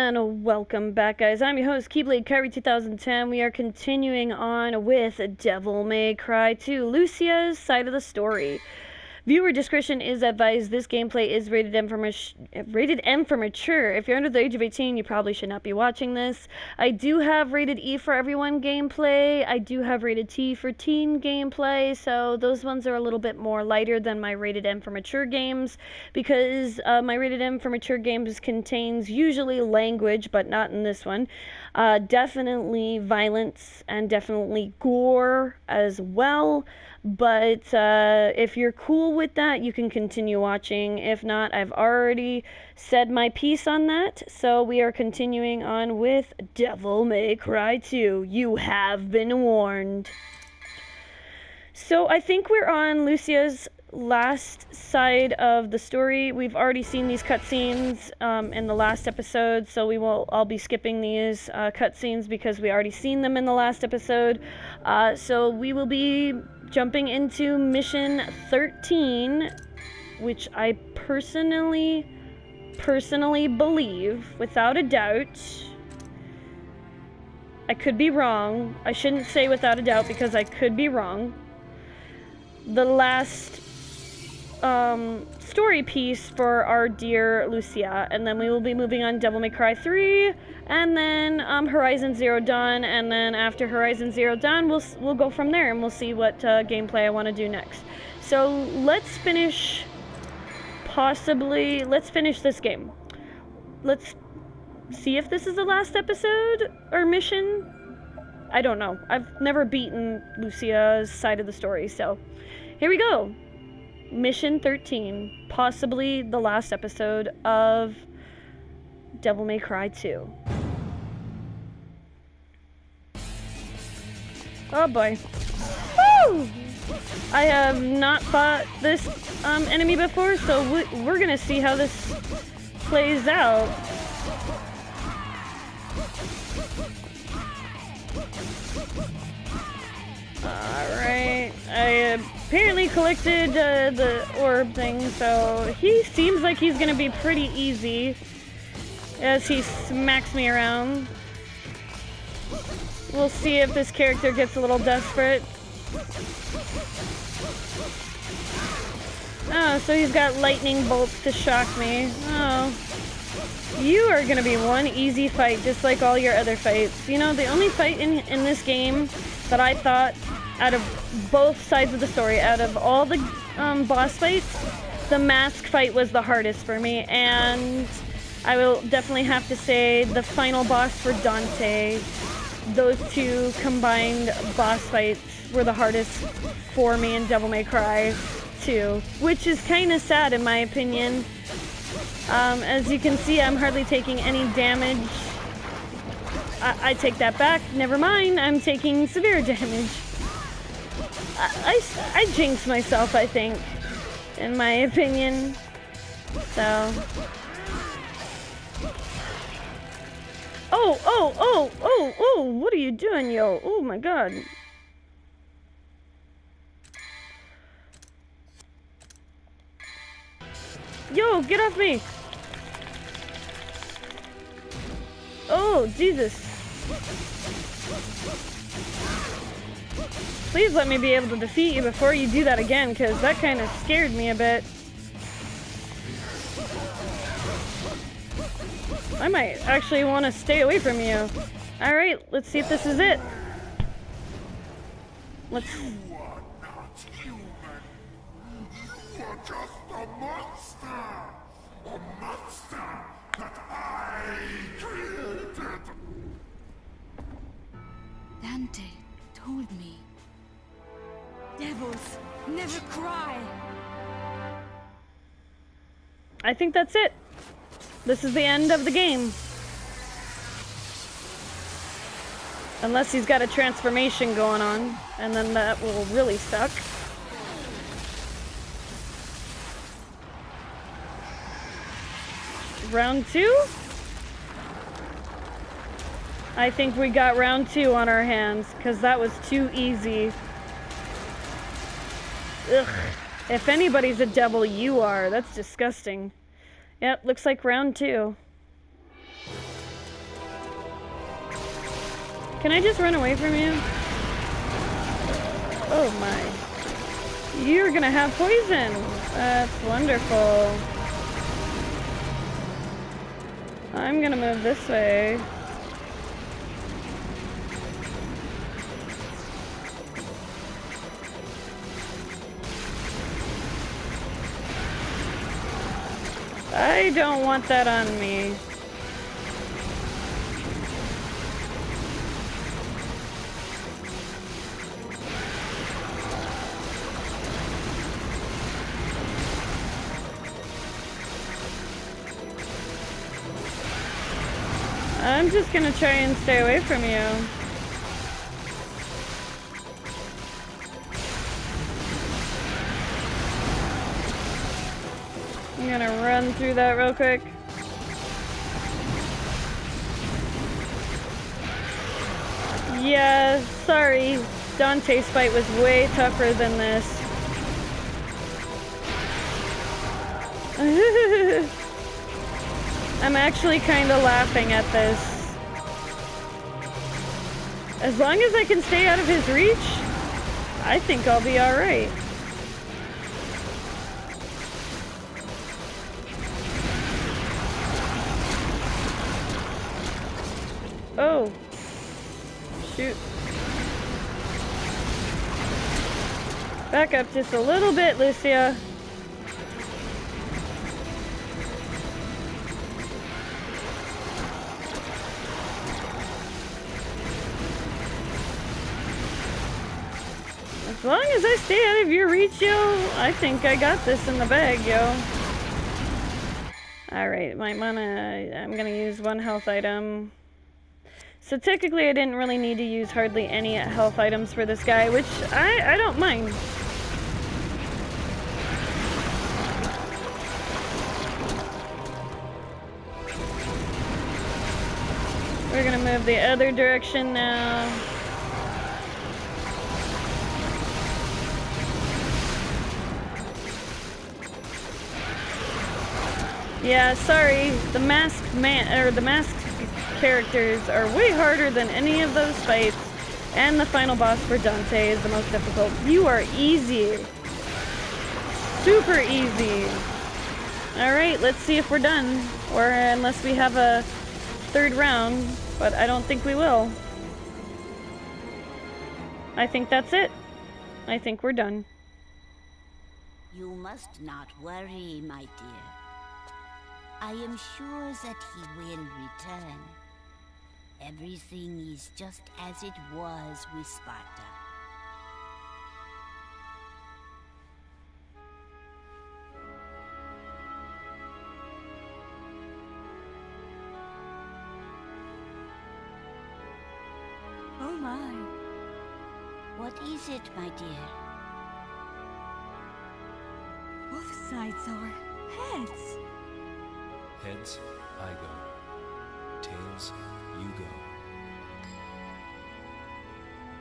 And welcome back, guys. I'm your host, Keyblade Kyrie 2010. We are continuing on with Devil May Cry 2, Lucia's side of the story. Viewer discretion is advised. This gameplay is rated M for mature. If you're under the age of 18, you probably should not be watching this. I do have rated E for everyone gameplay. I do have rated T for teen gameplay, so those ones are a little bit more lighter than my rated M for mature games, because my rated M for mature games contains usually language, but not in this one. Definitely violence and definitely gore as well. But if you're cool with that, you can continue watching. If not, I've already said my piece on that. So we are continuing on with Devil May Cry 2. You have been warned. So I think we're on Lucia's last side of the story. We've already seen these cutscenes in the last episode, so I'll be skipping these cutscenes because we already seen them in the last episode. So we will be jumping into mission 13, which I personally believe, without a doubt, I could be wrong. I shouldn't say without a doubt because I could be wrong. The last story piece for our dear Lucia, and then we will be moving on Devil May Cry 3, and then Horizon Zero Dawn, and then after Horizon Zero Dawn, we'll go from there, and we'll see what gameplay I want to do next. So let's finish this game. Let's see if this is the last episode or mission. I don't know. I've never beaten Lucia's side of the story, so here we go. Mission 13, possibly the last episode of Devil May Cry 2. Oh boy. Woo! I have not fought this enemy before, so we're gonna see how this plays out. Alright, I apparently collected the orb thing, so he seems like he's gonna be pretty easy as he smacks me around. We'll see if this character gets a little desperate. Oh, so he's got lightning bolts to shock me. Oh. You are gonna be one easy fight, just like all your other fights. You know, the only fight in this game that I thought, out of both sides of the story, out of all the boss fights, the mask fight was the hardest for me, and I will definitely have to say the final boss for Dante, those two combined boss fights were the hardest for me in Devil May Cry 2, which is kind of sad in my opinion. As you can see, I'm hardly taking any damage. I take that back. Never mind. I'm taking severe damage. I jinxed myself, I think, in my opinion. So. Oh, what are you doing, yo? Oh my god. Yo, get off me! Oh, Jesus. Please let me be able to defeat you before you do that again, because that kind of scared me a bit. I might actually want to stay away from you. Alright, let's see if this is it. Let's... You are not human. You are just a monster. A monster that I created. Dante told me. Devils never cry. I think that's it. This is the end of the game. Unless he's got a transformation going on, and then that will really suck. Round 2? I think we got round 2 on our hands, because that was too easy. Ugh. If anybody's a devil, you are. That's disgusting. Yep, looks like round 2. Can I just run away from you? Oh my. You're gonna have poison. That's wonderful. I'm gonna move this way. I don't want that on me. I'm just gonna try and stay away from you. I'm gonna run through that real quick. Yeah, sorry. Dante's fight was way tougher than this. I'm actually kind of laughing at this. As long as I can stay out of his reach, I think I'll be alright. Oh. Shoot. Back up just a little bit, Lucia. As long as I stay out of your reach, yo, I think I got this in the bag, yo. Alright, I'm gonna use one health item. So technically I didn't really need to use hardly any health items for this guy, which I don't mind. We're gonna move the other direction now. Yeah, sorry, the masked characters are way harder than any of those fights, and the final boss for Dante is the most difficult. You are easy. Super easy. Alright, let's see if we're done, or unless we have a third round, but I don't think we will. I think that's it. I think we're done. You must not worry, my dear. I am sure that he will return. Everything is just as it was with Sparta. Oh my. What is it, my dear? Both sides are heads. Heads, I go. Tails, you go.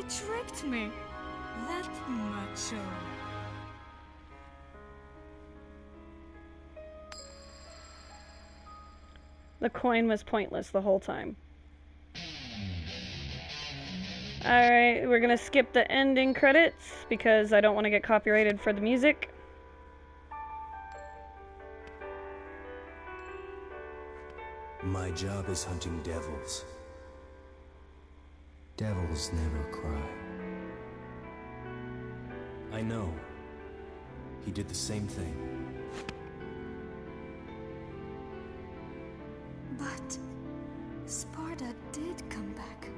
It tricked me. That macho. The coin was pointless the whole time. Alright, we're gonna skip the ending credits because I don't want to get copyrighted for the music. My job is hunting devils. Devils never cry. I know. He did the same thing. But Sparta did come back.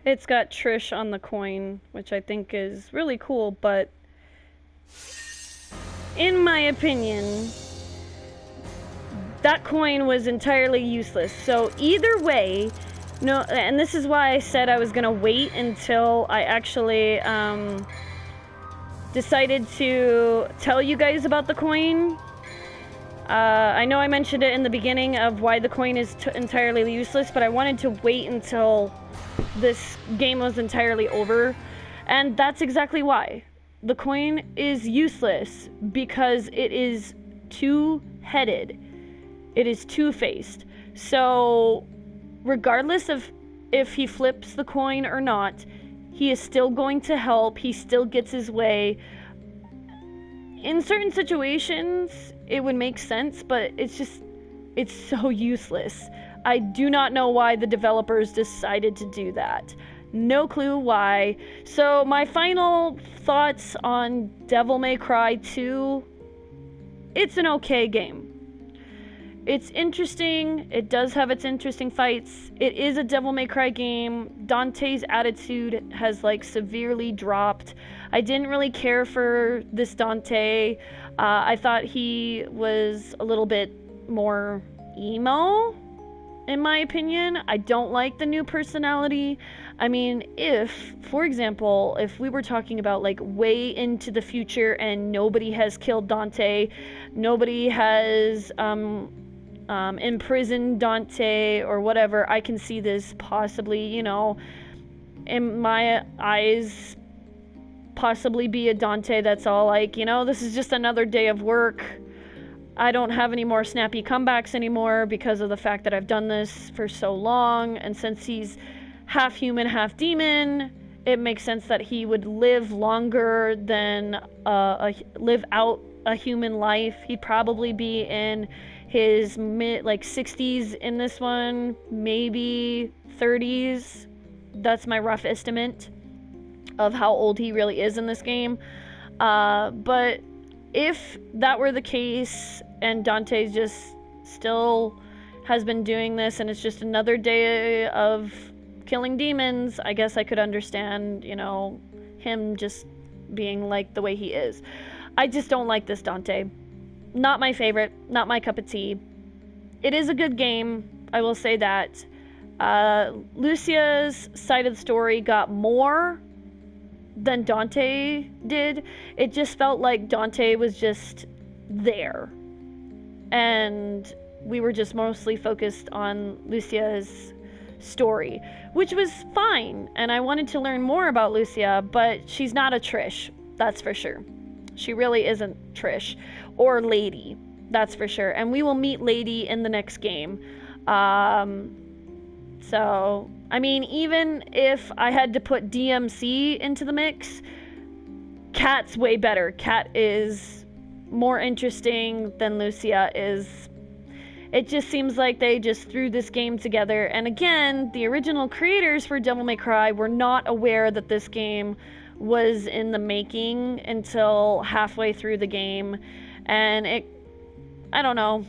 It's got Trish on the coin, which I think is really cool, but in my opinion, that coin was entirely useless. So either way, no, and this is why I said I was gonna wait until I actually decided to tell you guys about the coin. I know I mentioned it in the beginning of why the coin is entirely useless, but I wanted to wait until this game was entirely over, and that's exactly why. The coin is useless because it is two-headed. It is two-faced. So regardless of if he flips the coin or not, he is still going to help. He still gets his way. In certain situations, it would make sense, but it's so useless. I do not know why the developers decided to do that. No clue why. So my final thoughts on Devil May Cry 2, it's an okay game. It's interesting. It does have its interesting fights. It is a Devil May Cry game. Dante's attitude has like severely dropped. I didn't really care for this Dante. I thought he was a little bit more emo, in my opinion. I don't like the new personality. I mean, for example, if we were talking about like way into the future and nobody has killed Dante, nobody has imprisoned Dante or whatever, I can see this possibly, you know, in my eyes, possibly be a Dante that's all like, you know, this is just another day of work. I don't have any more snappy comebacks anymore because of the fact that I've done this for so long, and since he's half human, half demon, it makes sense that he would live longer than live out a human life. He'd probably be in his mid 60s in this one, maybe 30s. That's my rough estimate of how old he really is in this game. But if that were the case and Dante just still has been doing this and it's just another day of killing demons, I guess I could understand, you know, him just being like the way he is. I just don't like this Dante. Not my favorite, not my cup of tea. It is a good game, I will say that. Lucia's side of the story got more than Dante did. It just felt like Dante was just there, and we were just mostly focused on Lucia's story, which was fine, and I wanted to learn more about Lucia, but she's not a Trish, that's for sure. She really isn't Trish or Lady, that's for sure, and we will meet Lady in the next game. So, I mean, even if I had to put DMC into the mix, Cat's way better. Cat is more interesting than Lucia is. It just seems like they just threw this game together. And again, the original creators for Devil May Cry were not aware that this game was in the making until halfway through the game. And I don't know.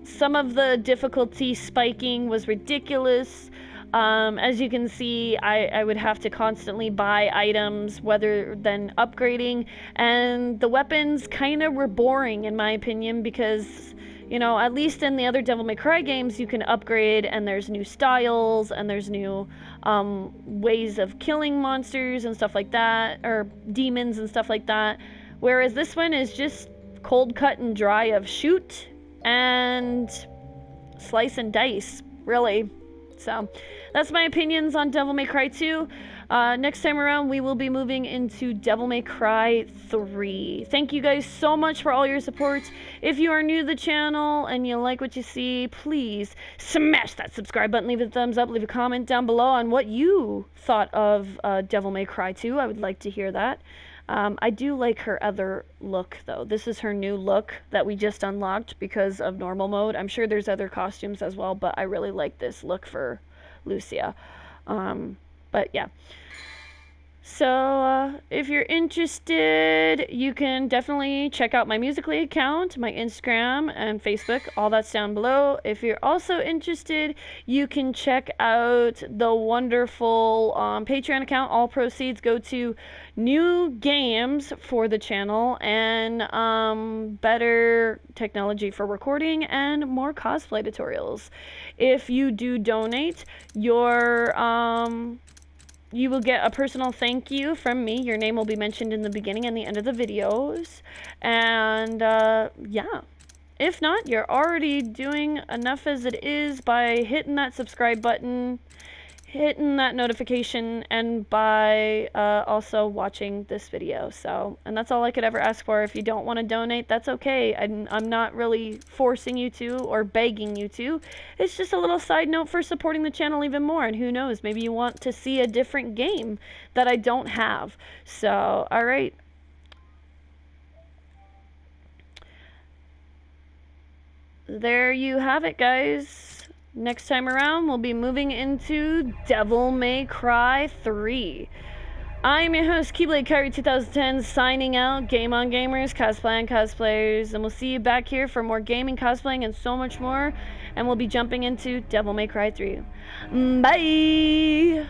Some of the difficulty spiking was ridiculous. As you can see, I would have to constantly buy items rather than upgrading, and the weapons kind of were boring in my opinion because, you know, at least in the other Devil May Cry games you can upgrade and there's new styles and there's new ways of killing monsters and stuff like that, or demons and stuff like that, whereas this one is just cold cut and dry of shoot and slice and dice, really. So that's my opinions on Devil May Cry 2. Next time around, we will be moving into Devil May Cry 3. Thank you guys so much for all your support. If you are new to the channel and you like what you see, please smash that subscribe button, leave a thumbs up, leave a comment down below on what you thought of Devil May Cry 2. I would like to hear that. I do like her other look, though. This is her new look that we just unlocked because of normal mode. I'm sure there's other costumes as well, but I really like this look for Lucia. But yeah. So, if you're interested, you can definitely check out my Musical.ly account, my Instagram, and Facebook. All that's down below. If you're also interested, you can check out the wonderful Patreon account. All proceeds go to new games for the channel and better technology for recording and more cosplay tutorials. If you do donate, you will get a personal thank you from me. Your name will be mentioned in the beginning and the end of the videos. And, yeah. If not, you're already doing enough as it is by hitting that subscribe button, hitting that notification, and by also watching this video. So, and that's all I could ever ask for. If you don't want to donate, that's okay. I'm not really forcing you to or begging you to. It's just a little side note for supporting the channel even more. And who knows, maybe you want to see a different game that I don't have. So, all right. There you have it, guys. Next time around, we'll be moving into Devil May Cry 3. I'm your host, Keyblade Kyrie 2010, signing out. Game on gamers, cosplay on cosplayers, and we'll see you back here for more gaming, cosplaying, and so much more. And we'll be jumping into Devil May Cry 3. Bye!